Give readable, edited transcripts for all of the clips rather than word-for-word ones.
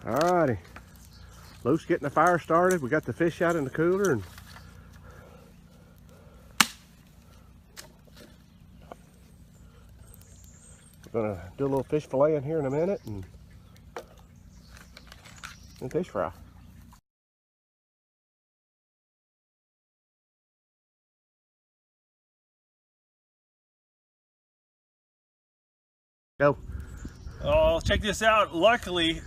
Alrighty, Luke's getting the fire started. We got the fish out in the cooler, and we're gonna do a little fish fillet in here in a minute, and fish fry. Go. Oh, check this out. Luckily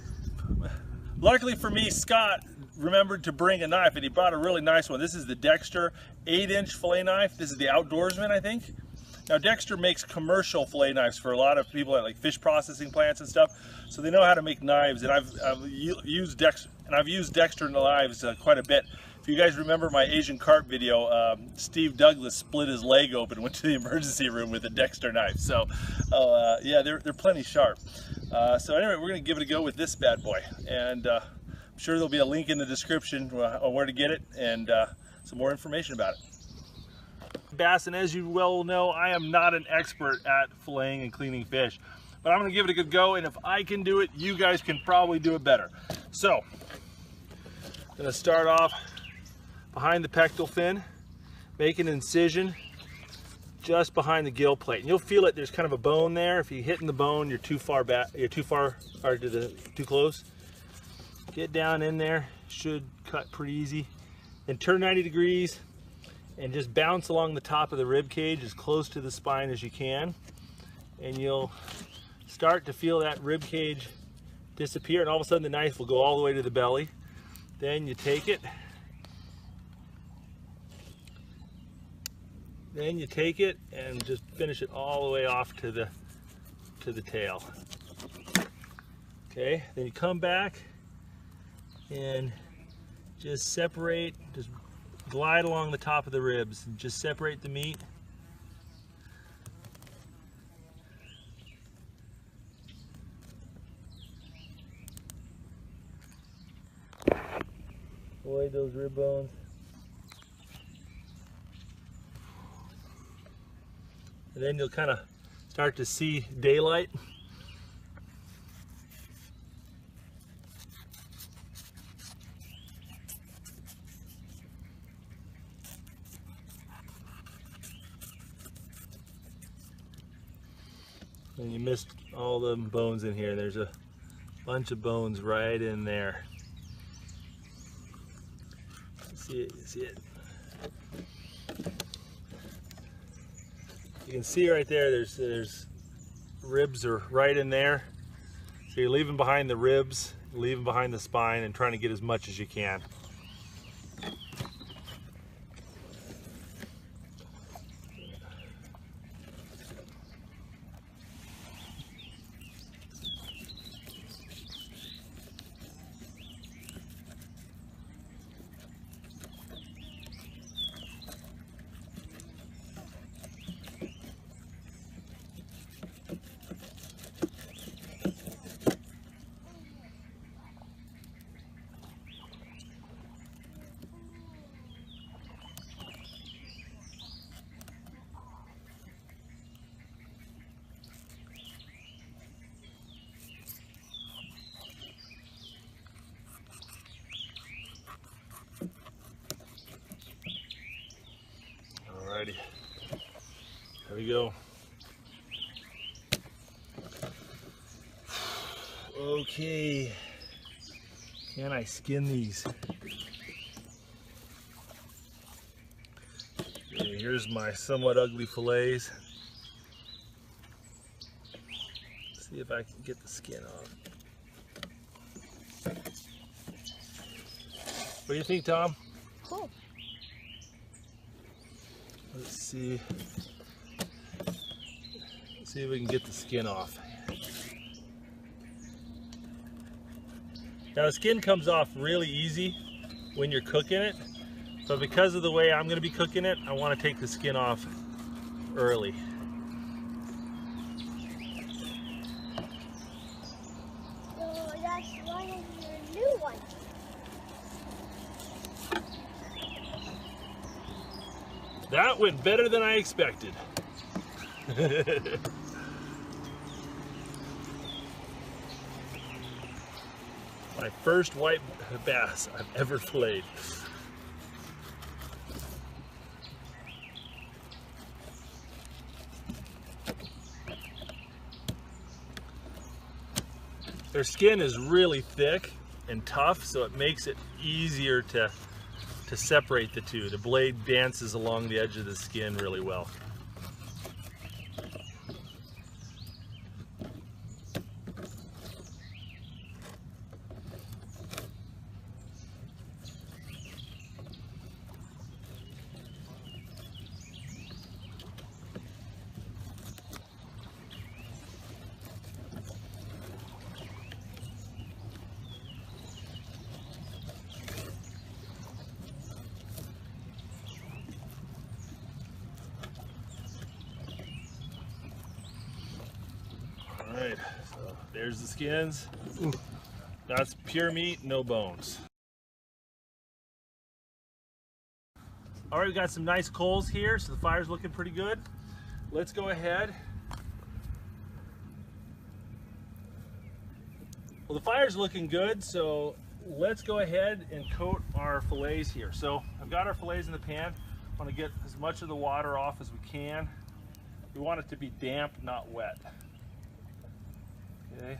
for me, Scott remembered to bring a knife, and he brought a really nice one. This is the Dexter 8-inch fillet knife. This is the Outdoorsman, I think. Now, Dexter makes commercial fillet knives for a lot of people at like fish processing plants and stuff, so they know how to make knives. And I've used Dexter knives quite a bit. If you guys remember my Asian carp video, Steve Douglas split his leg open and went to the emergency room with a Dexter knife. So, yeah, they're plenty sharp. So anyway, we're gonna give it a go with this bad boy, and I'm sure there'll be a link in the description on where to get it and some more information about it. Bass, and as you well know, I am not an expert at filleting and cleaning fish, but I'm gonna give it a good go, and if I can do it, you guys can probably do it better. So, I'm gonna start off behind the pectoral fin, make an incision just behind the gill plate. And you'll feel it, there's kind of a bone there. If you're hitting the bone, you're too far back, you're too close. Get down in there, should cut pretty easy. Then turn 90 degrees and just bounce along the top of the rib cage as close to the spine as you can. And you'll start to feel that rib cage disappear, and all of a sudden the knife will go all the way to the belly. Then you take it, and just finish it all the way off to the tail. Okay, then you come back and just separate, just glide along the top of the ribs and just separate the meat. Avoid those rib bones. And then you'll kind of start to see daylight. And you missed all the bones in here. There's a bunch of bones right in there. See it, you see it. You can see right there, there's ribs are right in there. So you're leaving behind the ribs, leaving behind the spine, and trying to get as much as you can. Alrighty, there we go. Okay, can I skin these? Okay, here's my somewhat ugly fillets. Let's see if I can get the skin off. What do you think, Tom? Cool. Let's see if we can get the skin off. Now the skin comes off really easy when you're cooking it, but because of the way I'm going to be cooking it, I want to take the skin off early. So that's one of your new ones. That went better than I expected. My first white bass I've ever filleted. Their skin is really thick and tough, so it makes it easier to separate the two. The blade dances along the edge of the skin really well. All right, so there's the skins. That's pure meat, no bones. All right, we got some nice coals here, so the fire's looking pretty good. Let's go ahead. Well, the fire's looking good, so let's go ahead and coat our fillets here. So I've got our fillets in the pan. I want to get as much of the water off as we can. We want it to be damp, not wet. Okay.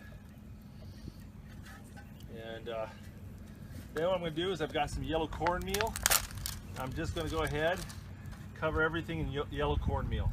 And then what I'm going to do is I've got some yellow cornmeal. I'm just going to go ahead, cover everything in yellow cornmeal.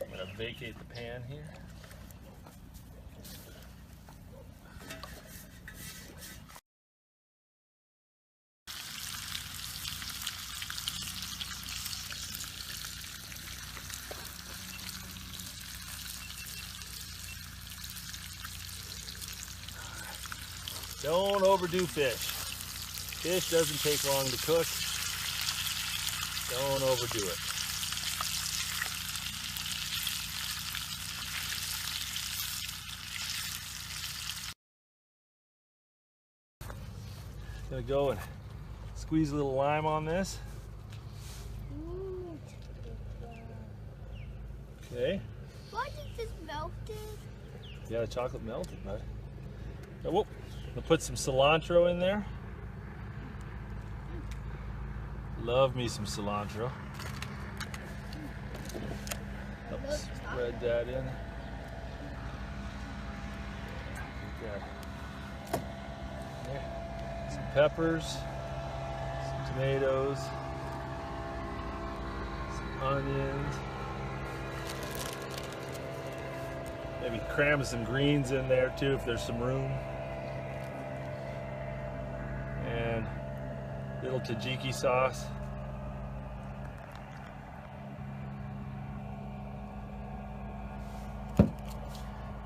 I'm going to vacate the pan here. Don't overdo fish. Fish doesn't take long to cook. Don't overdo it. Gonna go and squeeze a little lime on this. Okay. Why is this melted? Yeah, the chocolate melted, bud. Oh, whoop. I'll put some cilantro in there. Love me some cilantro. Help spread that in. There. Some peppers, some tomatoes, some onions. Maybe cram some greens in there too if there's some room. And a little tzatziki sauce.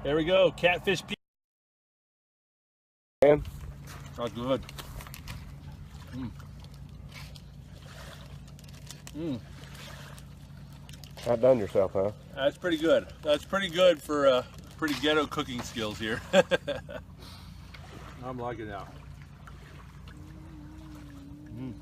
There we go, catfish pizza. Man, Oh, good. outdone yourself, huh? That's pretty good. That's pretty good for pretty ghetto cooking skills here. I'm liking it out. Mm.